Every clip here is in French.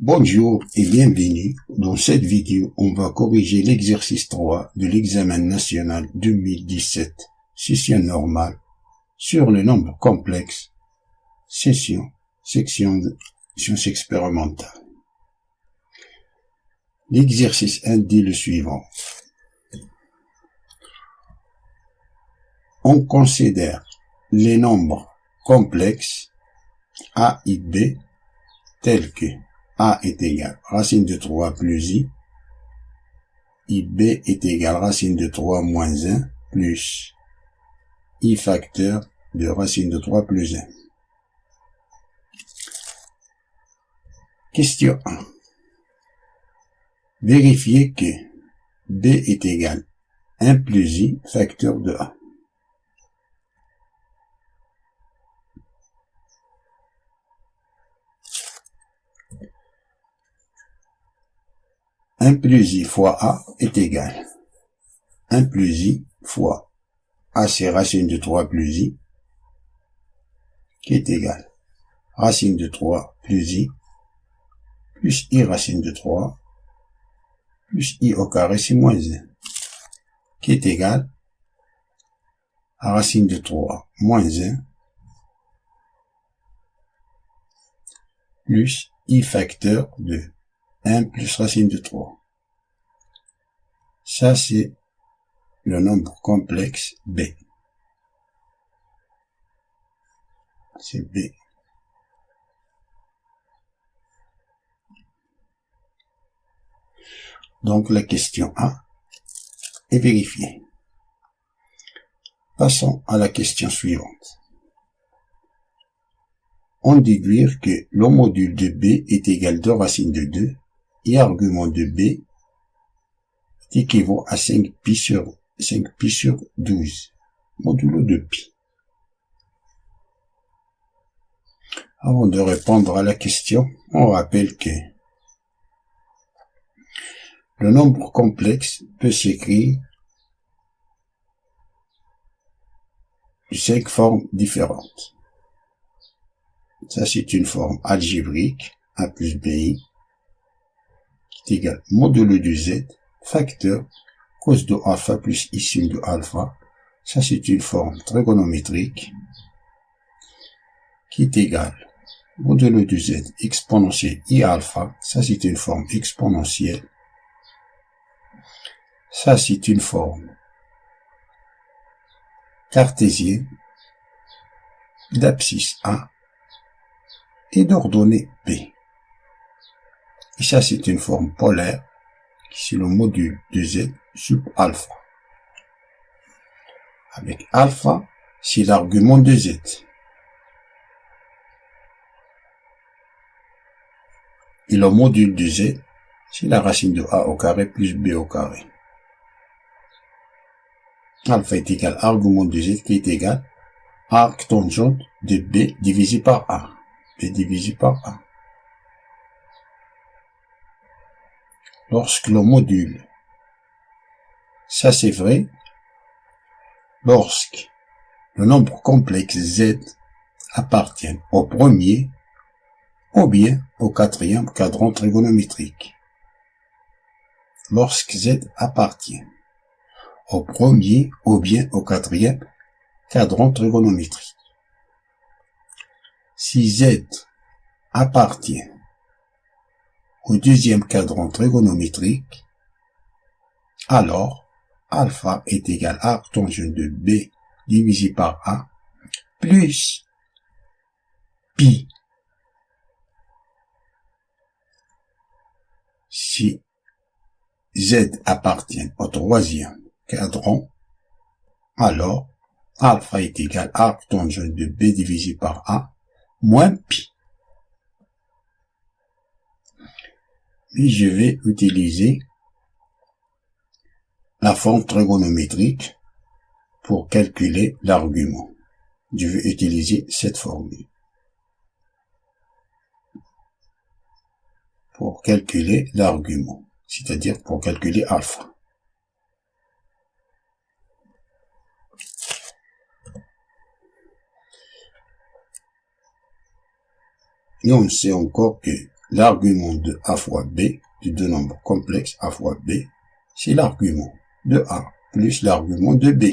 Bonjour et bienvenue. Dans cette vidéo, on va corriger l'exercice 3 de l'examen national 2017, session normale, sur le nombre complexe, section de sciences expérimentales. L'exercice 1 dit le suivant. On considère les nombres complexes a et b tels que a est égal racine de 3 plus i, b est égal racine de 3 moins 1 plus i facteur de racine de 3 plus 1. Question 1. Vérifiez que b est égal 1 plus i facteur de a. Un plus i fois a est égal 1 plus i fois a, c'est racine de 3 plus i, qui est égal racine de 3 plus i, plus i racine de 3, plus i au carré, c'est moins 1, qui est égal à racine de 3 moins 1, plus i facteur de 1 plus racine de 3. Ça, c'est le nombre complexe b. C'est b. Donc, la question A est vérifiée. Passons à la question suivante. On déduire que le module de b est égal 2 racine de 2 et argument de b équivaut à 5pi sur 12, modulo de pi. Avant de répondre à la question, on rappelle que le nombre complexe peut s'écrire de 5 formes différentes. Ça, c'est une forme algébrique, a plus bi, qui est égal modulo de z, facteur cos de alpha plus i sin de alpha. Ça, c'est une forme trigonométrique qui est égale modulo de z exponentielle i alpha. Ça, c'est une forme exponentielle. Ça, c'est une forme cartésienne d'abscisse A et d'ordonnée B. Et ça, c'est une forme polaire qui est le module de z sub alpha. Avec alpha, c'est l'argument de z. Et le module de z, c'est la racine de a au carré plus b au carré. Alpha est égal à argument de z qui est égal à arc tangente de b divisé par a. B divisé par a. Lorsque le module, ça c'est vrai, lorsque le nombre complexe z appartient au premier ou bien au quatrième cadran trigonométrique. Lorsque z appartient au premier ou bien au quatrième cadran trigonométrique. Si z appartient au deuxième cadran trigonométrique, alors alpha est égal à arc tangente de b divisé par a plus pi. Si z appartient au troisième cadran, alors alpha est égal à arc tangente de b divisé par a moins pi. Et je vais utiliser la forme trigonométrique pour calculer l'argument. Je vais utiliser cette formule pour calculer l'argument, c'est-à-dire pour calculer alpha. Et on sait encore que l'argument de A fois B, de deux nombres complexes A fois B, c'est l'argument de A plus l'argument de B.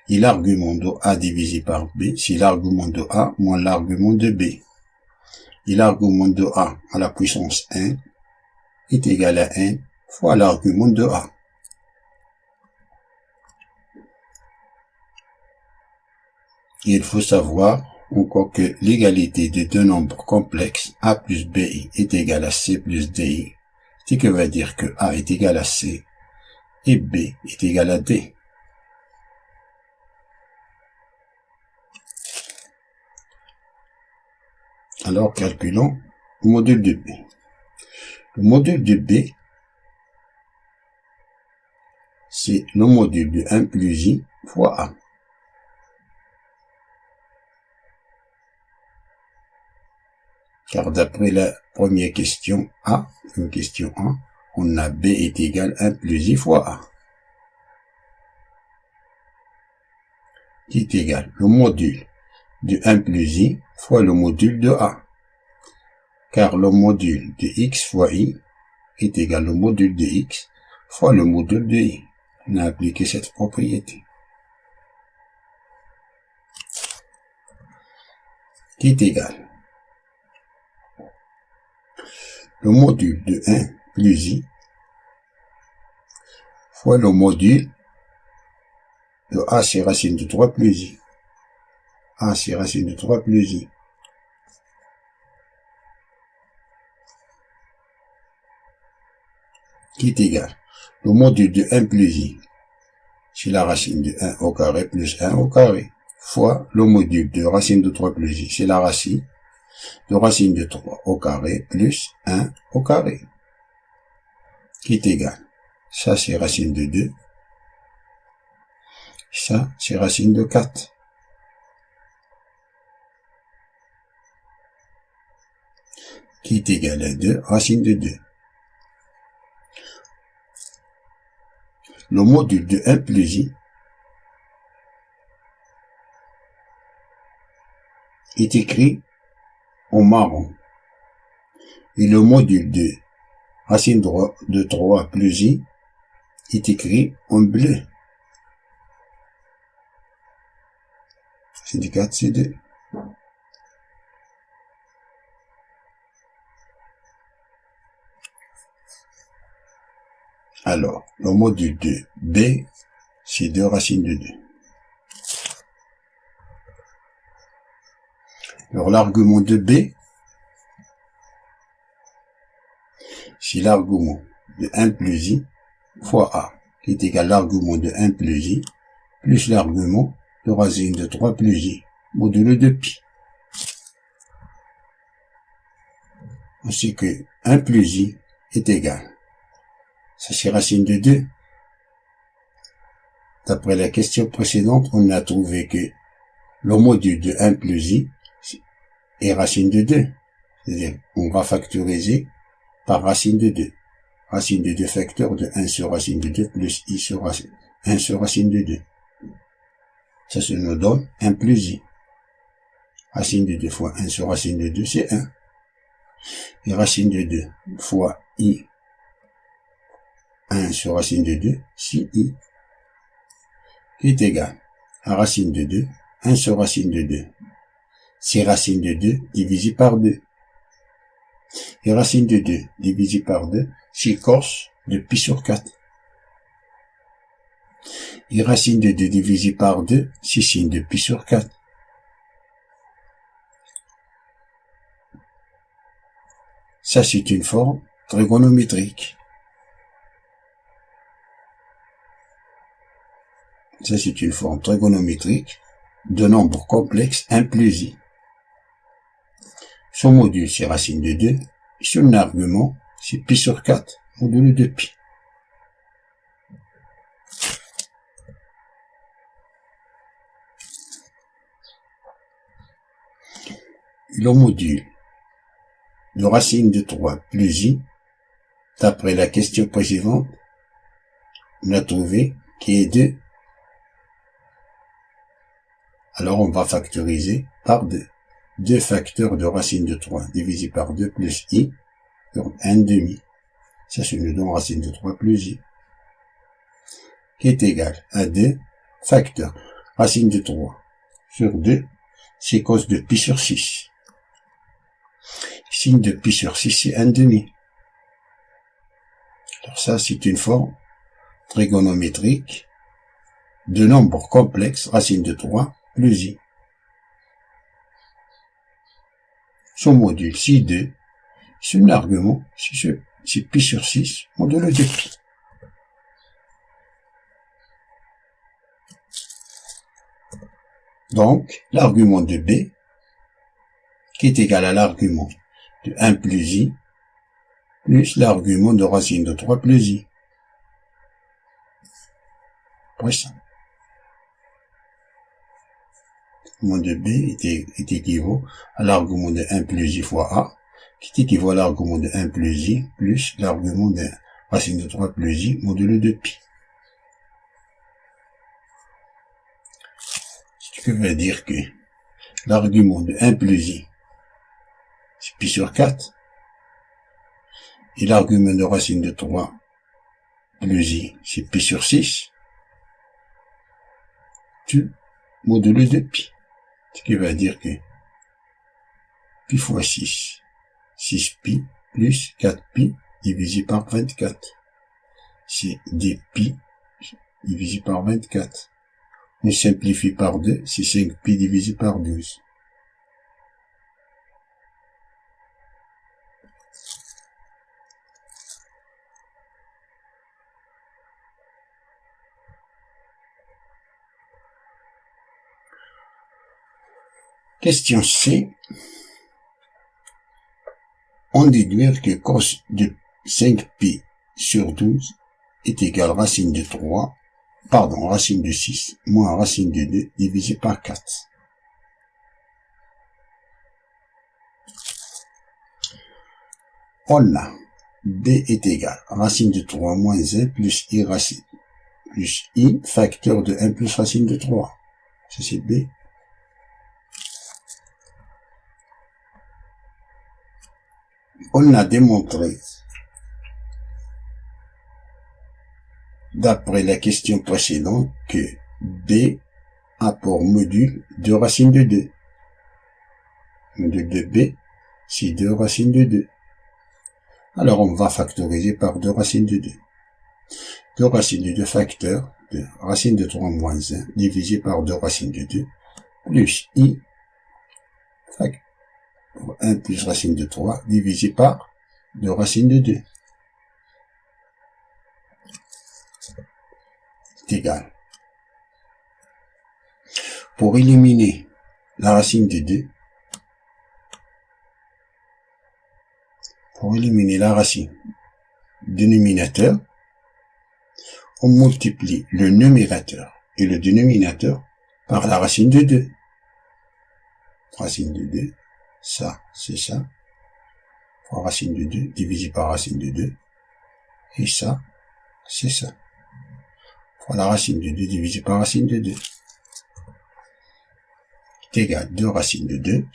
Et l'argument de A divisé par B, c'est l'argument de A moins l'argument de B. Et l'argument de A à la puissance 1 est égal à 1 fois l'argument de A. Et il faut savoir encore que l'égalité de deux nombres complexes A plus BI est égal à C plus DI, ce qui veut dire que A est égal à C et B est égal à D. Alors calculons le module de B. Le module de B, c'est le module de 1 plus I fois A. Car d'après la première question A, on a B est égal à 1 plus I fois A. Qui est égal le module de 1 plus I fois le module de A. Car le module de X fois I est égal au module de X fois le module de I. On a appliqué cette propriété. Qui est égal le module de 1 plus I fois le module de A c'est racine de 3 plus I. A c'est racine de 3 plus I. Qui est égal le module de 1 plus I, c'est la racine de 1 au carré plus 1 au carré, fois le module de racine de 3 plus I, c'est la racine de racine de 3 au carré plus 1 au carré. Qui est égal, ça c'est racine de 2, ça c'est racine de 4. Qui est égal à 2, racine de 2. Le module de 1 plus I est écrit en marron. Et le module de racine de 3 plus I est écrit en bleu. C'est du 4, c'est 2. Alors, le module de B, c'est 2 racines de 2. Alors, l'argument de B, c'est l'argument de 1 plus I fois A, qui est égal à l'argument de 1 plus I, plus l'argument de racine de 3 plus I, modulo de pi. On sait que 1 plus I est égal. Ça c'est racine de 2. D'après la question précédente, on a trouvé que le module de 1 plus I est racine de 2. C'est-à-dire, on va factoriser par racine de 2. Racine de 2 facteur de 1 sur racine de 2 plus I sur 1 sur racine de 2. Ça nous donne 1 plus I. Racine de 2 fois 1 sur racine de 2, c'est 1. Et racine de 2 fois I, 1 sur racine de 2, c'est I. Qui est égal à racine de 2, 1 sur racine de 2. C'est racine de 2 divisé par 2. Et racine de 2 divisé par 2, c'est cos de pi sur 4. Et racine de 2 divisé par 2, c'est sin de pi sur 4. Ça, c'est une forme trigonométrique. Ça, c'est une forme trigonométrique de nombre complexe 1 plus I. Son module, c'est racine de 2. Et son argument, c'est pi sur 4, modulo de pi. Le module de racine de 3 plus I, d'après la question précédente, on a trouvé qui est 2. Alors on va factoriser par 2. 2 facteurs de racine de 3 divisé par 2 plus i sur 1 demi. Ça, c'est nous donne racine de 3 plus i, qui est égal à 2 facteurs. Racine de 3 sur 2, c'est cos de pi sur 6. Signe de pi sur 6, c'est 1 demi. Alors ça, c'est une forme trigonométrique de nombre complexe, racine de 3 plus i. Son module, si 2, c'est un argument, c'est pi sur 6, modulo de pi. Donc, l'argument de b, qui est égal à l'argument de 1 plus i, plus l'argument de racine de 3 plus i. Après ça. L'argument de b est équivaut à l'argument de 1 plus i fois a, qui est équivaut à l'argument de 1 plus i, plus l'argument de racine de 3 plus i, modulo de pi. Ce qui veut dire que l'argument de 1 plus i, c'est pi sur 4, et l'argument de racine de 3 plus i, c'est pi sur 6, du modulo de pi. Ce qui veut dire que pi fois 6, 6pi plus 4pi divisé par 24. C'est 2pi divisé par 24. On simplifie par 2, c'est 5pi divisé par 12. Question C. On déduire que cos de 5pi sur 12 est égal à racine de 3, racine de 6 moins racine de 2 divisé par 4. On a b est égal à racine de 3 moins 1 plus i racine plus i facteur de 1 plus racine de 3. Ça c'est b. On a démontré, d'après la question précédente, que b a pour module 2 racines de 2. Module de b, c'est 2 racines de 2. Alors on va factoriser par 2 racines de 2. 2 racines de 2 facteurs de racine de 3 moins 1 divisé par 2 racines de 2 plus i facteur 1 plus racine de 3 divisé par 2 racines de 2. C'est égal. Pour éliminer la racine de 2, pour éliminer la racine dénominateur, on multiplie le numérateur et le dénominateur par la racine de 2. Racine de 2, ça, c'est ça, fois racine de 2, divisé par racine de 2, et ça, c'est ça, fois la racine de 2 divisé par racine de 2, est égal à 2 racines de 2,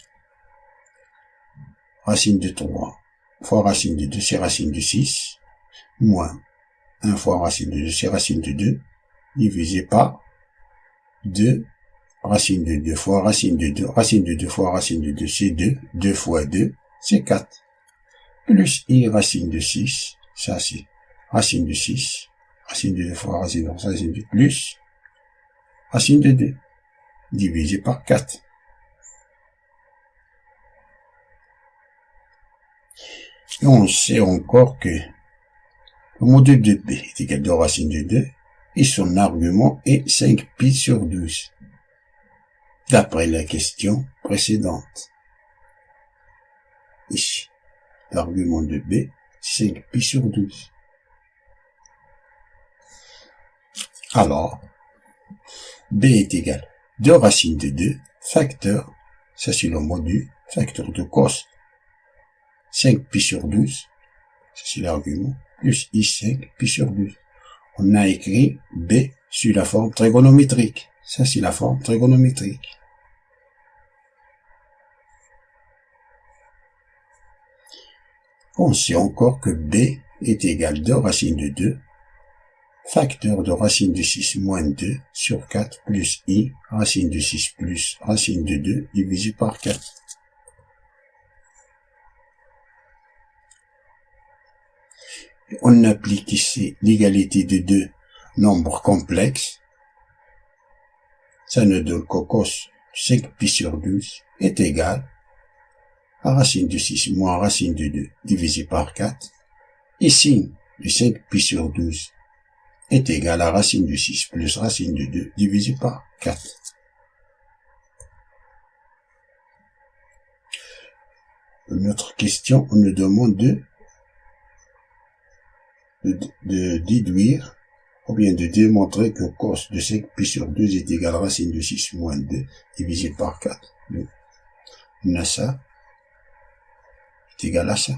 racine de 3, fois racine de 2, c'est racine de 6, moins 1 fois racine de 2, c'est racine de 2, divisé par 2, racine de 2 fois racine de 2, racine de 2 fois racine de 2, c'est 2, 2 fois 2, c'est 4, plus i racine de 6, ça c'est racine de 6, racine de 2 fois racine de 2, plus racine de 2, divisé par 4. Et on sait encore que le module de b est égal à 2 racine de 2, et son argument est 5pi sur 12. D'après la question précédente. Ici, l'argument de b, 5pi sur 12. Alors, b est égal à 2 racines de 2, facteur, ça c'est le module, facteur de cos, 5pi sur 12, ça c'est l'argument, plus i5 pi sur 12. On a écrit b sur la forme trigonométrique. Ça, c'est la forme trigonométrique. On sait encore que B est égal 2 racine de 2, facteur de racine de 6 moins 2 sur 4 plus I, racine de 6 plus racine de 2 divisé par 4. On applique ici l'égalité de deux nombres complexes. Ça nous donne que cos 5pi sur 12 est égal à racine de 6 moins racine de 2 divisé par 4. Et sin de 5pi sur 12 est égal à racine de 6 plus racine de 2 divisé par 4. Notre question, on nous demande de déduire ou bien de démontrer que cos de 5pi sur 2 est égal à racine de 6 moins 2 divisé par 4. Donc, on a ça est égal à ça.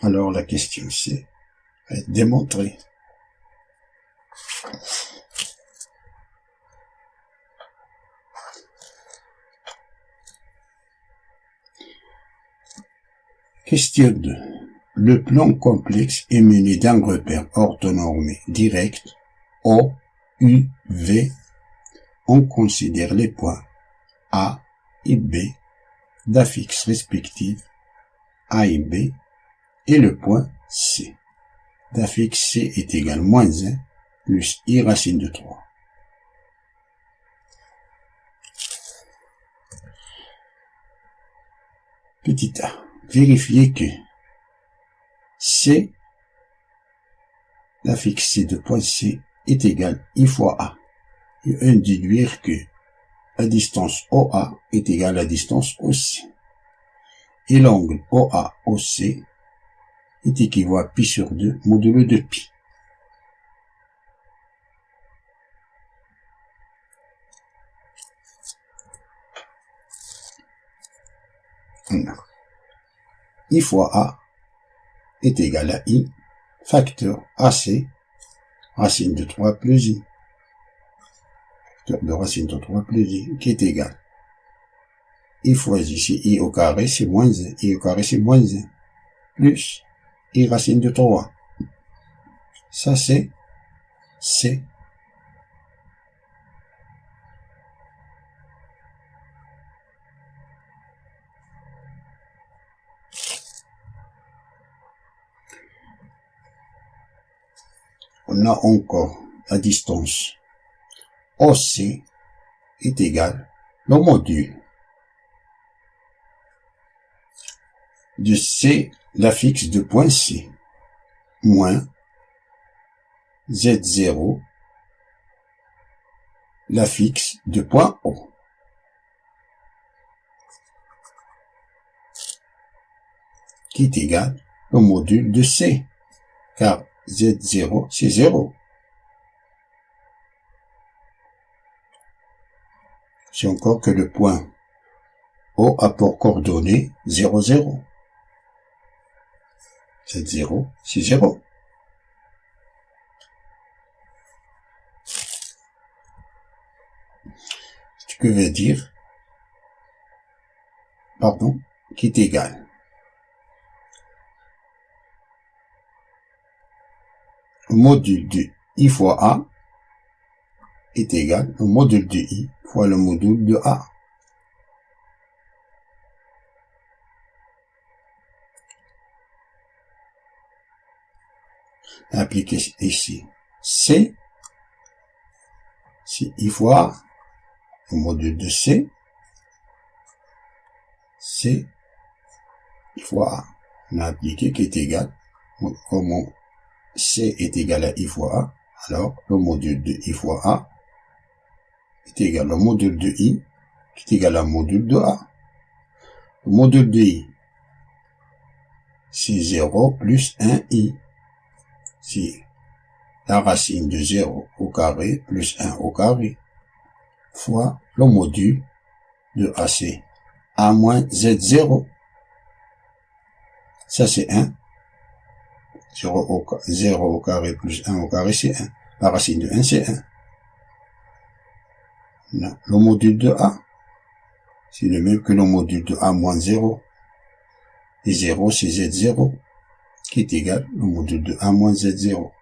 Alors la question c'est démontrer. Question 2. Le plan complexe est muni d'un repère orthonormé direct O, U, V. On considère les points A et B d'affixes respectives A et B et le point C. D'affixe C est égal à moins 1 plus I racine de 3. Petit a. Vérifiez que C, l'affixe C de point C est égal I fois A. Et on déduire que la distance OA est égale à la distance OC. Et l'angle OA-OC est équivalent à pi sur 2 modulo de pi. I fois A est égal à I, facteur AC, racine de 3 plus I. Facteur de racine de 3 plus I, qui est égal. I fois I, c'est I au carré, c'est moins 1. I au carré, c'est moins 1. Plus I racine de 3. Ça, c'est C. On a encore la distance OC est égal le module de C, l'affixe de point C, moins Z0, l'affixe de point O. Qui est égal au module de C, car Z0, c'est 0. C'est encore que le point O a pour coordonnées 0, 0. Z0, c'est 0. Ce que veut dire, qui est égal. Le module de I fois A est égal au module de I fois le module de A. Appliquer ici C, c'est I fois A, le module de C, C, I fois A. On a appliqué qui est égal, comment C est égal à I fois A, alors le module de I fois A est égal au module de I, qui est égal au module de A. Le module de I, c'est 0 plus 1i. C'est la racine de 0 au carré plus 1 au carré, fois le module de AC, A moins Z0. Ça c'est 1. 0 au carré plus 1 au carré, c'est 1. La racine de 1, c'est 1. Non. Le module de A, c'est le même que le module de A moins 0. Et 0, c'est Z0, qui est égal au module de A moins Z0.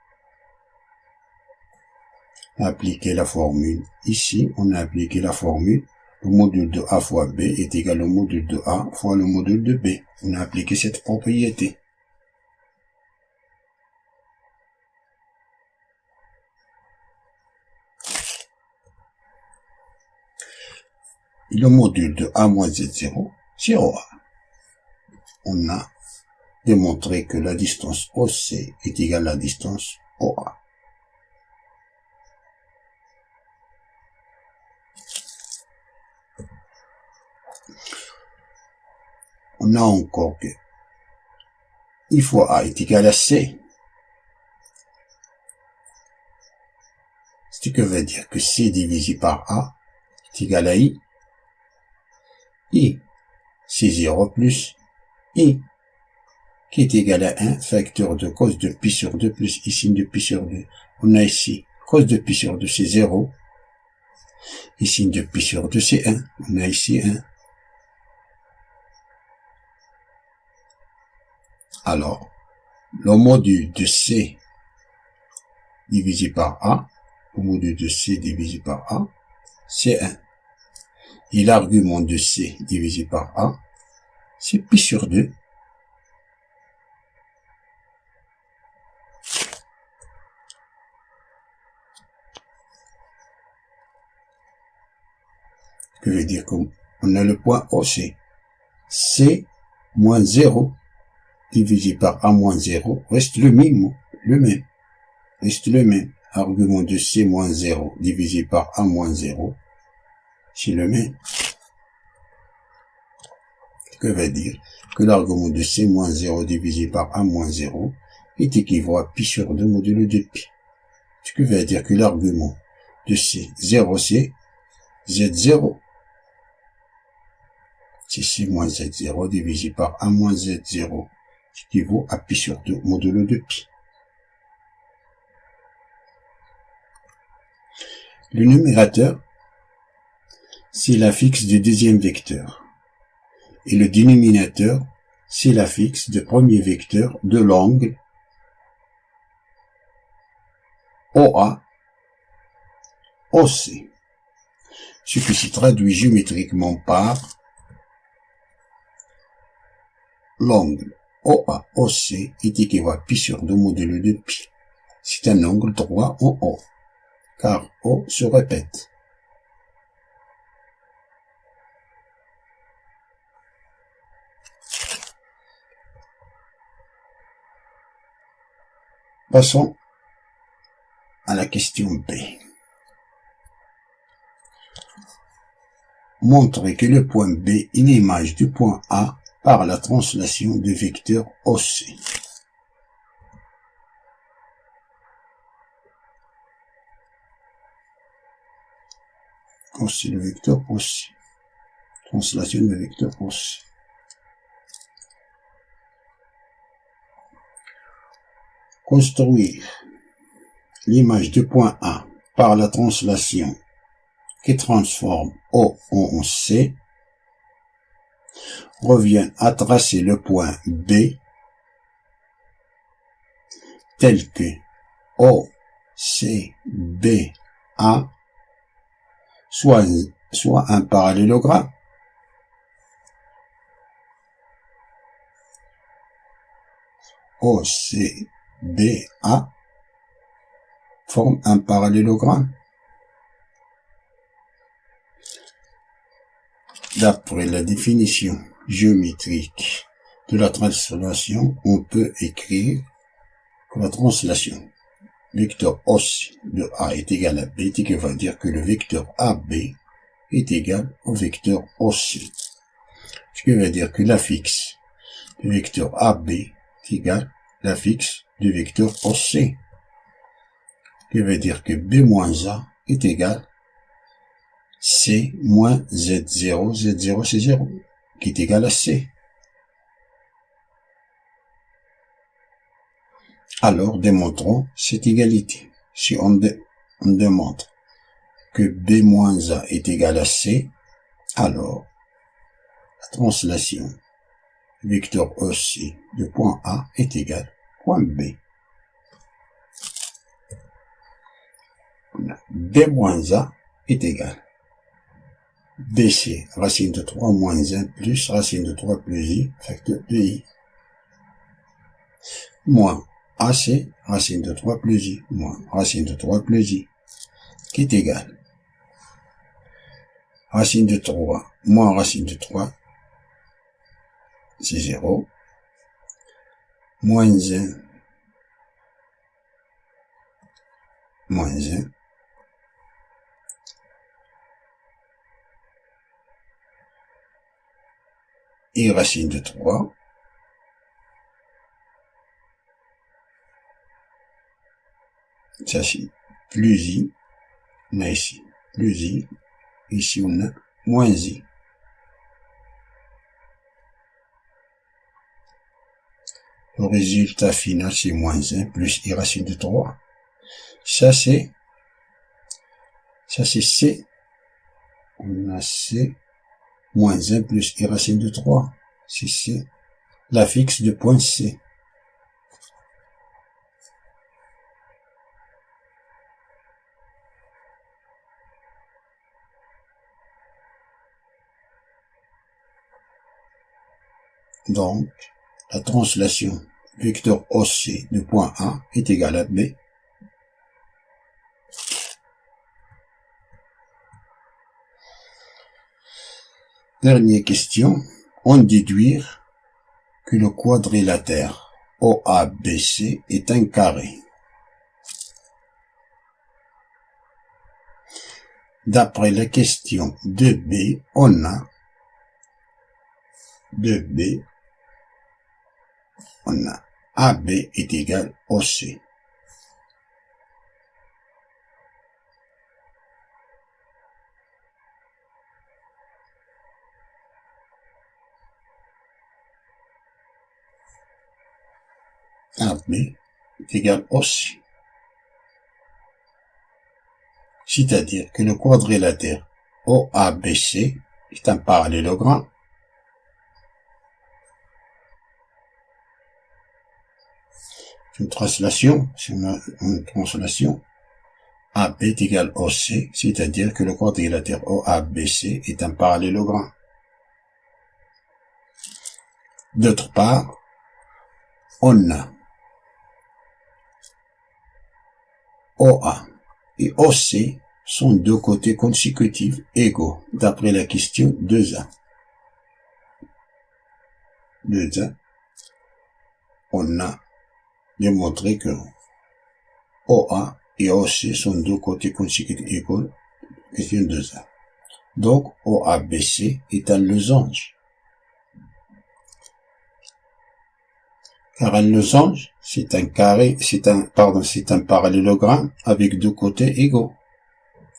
Appliquer la formule. Ici, on a appliqué la formule. Le module de A fois B est égal au module de A fois le module de B. On a appliqué cette propriété. Et le module de A moins Z0, c'est OA. On a démontré que la distance OC est égale à la distance OA. On a encore que I fois A est égal à C. Ce qui veut dire que C divisé par A est égal à I. I, c'est 0 plus I, qui est égal à 1, facteur de cos de pi sur 2 plus I sin de pi sur 2. On a ici cos de pi sur 2, c'est 0. I sin de pi sur 2, c'est 1. On a ici 1. Alors, le module de C divisé par A, le module de C divisé par A, c'est 1. Et l'argument de C divisé par A, c'est pi sur 2. Ce qui veut dire qu'on a le point OC. C moins 0 divisé par A moins 0 reste le même. Reste le même. Argument de C moins 0 divisé par A moins 0, c'est le même. Ce que veut dire que l'argument de C moins 0 divisé par A moins 0 est équivalent à pi sur 2 modulo de pi. Ce qui veut dire que l'argument de C, 0 c'est Z0. C'est C moins Z0 divisé par A moins Z0, ce qui vaut à pi sur 2 modulo de pi. Le numérateur, c'est l'affixe du deuxième vecteur. Et le dénominateur, c'est l'affixe du premier vecteur de l'angle OA, OC. Ce qui se traduit géométriquement par l'angle OA, OC est équivalent à pi sur 2 modulo de pi. C'est un angle droit en haut, car O se répète. Passons à la question B. Montrer que le point B est l'image du point A par la translation du vecteur OC. C'est le vecteur OC. Translation du vecteur OC. Construire l'image du point A par la translation qui transforme O en C revient à tracer le point B tel que O, C, B, A soit un parallélogramme O, C, B, A forme un parallélogramme. D'après la définition géométrique de la translation, on peut écrire que la translation vecteur OC de A est égal à B, ce qui va dire que le vecteur AB est égal au vecteur OC. Ce qui veut dire que l'affixe du vecteur AB est égal à l'affixe du vecteur OC. Ce qui veut dire que B moins A est égal C moins Z0, Z0 c'est 0, qui est égal à C. Alors, démontrons cette égalité. Si on démontre que B moins A est égal à C, alors Translation. Vecteur OC de point A est égal à point B. B moins A est égal à BC, racine de 3 moins 1 plus racine de 3 plus I, facteur de I. Moins AC, racine de 3 plus I, moins racine de 3 plus I, qui est égal. Racine de 3 moins racine de 3, c'est 0. Moins 1, moins 1. Et racine de 3. Ça c'est plus I. On a ici plus I. Ici on a moins I. Le résultat final c'est moins 1 plus I racine de 3. Ça c'est C. On a C moins 1 plus I racine de 3. C'est C. La fixe de point C. Donc, la translation vecteur OC de point A est égal à B. Dernière question. On déduire que le quadrilatère OABC est un carré. D'après la question 2B, on a 2B, on a AB est égal au C. AB est égal au C. C'est-à-dire que le quadrilatère OABC est un parallélogramme. Une translation, c'est une translation. AB est égal au C, c'est-à-dire que le quadrilatère OABC est un parallélogramme. D'autre part, on a OA et OC sont deux côtés consécutifs égaux, d'après la question 2A. 2A, on a démontré que OA et OC sont deux côtés consécutifs égaux, question 2A. Donc, OABC est un losange. Car un losange, c'est un carré, c'est un parallélogramme avec deux côtés égaux.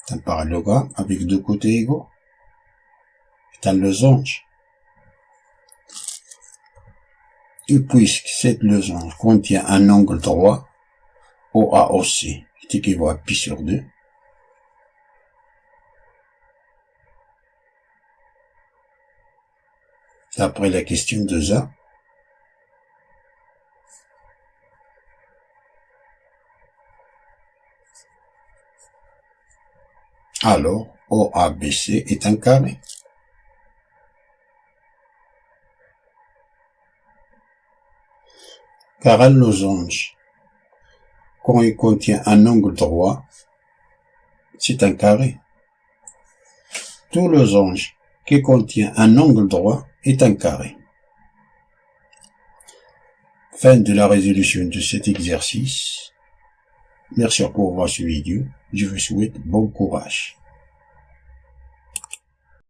C'est un parallélogramme avec deux côtés égaux. C'est un losange. Et puisque cette losange contient un angle droit, OAOC est équivalent à pi sur 2, d'après la question 2A, alors OABC est un carré. Car un losange, quand il contient un angle droit, c'est un carré. Tout losange qui contient un angle droit est un carré. Fin de la résolution de cet exercice. Merci pour avoir suivi. Je vous souhaite bon courage.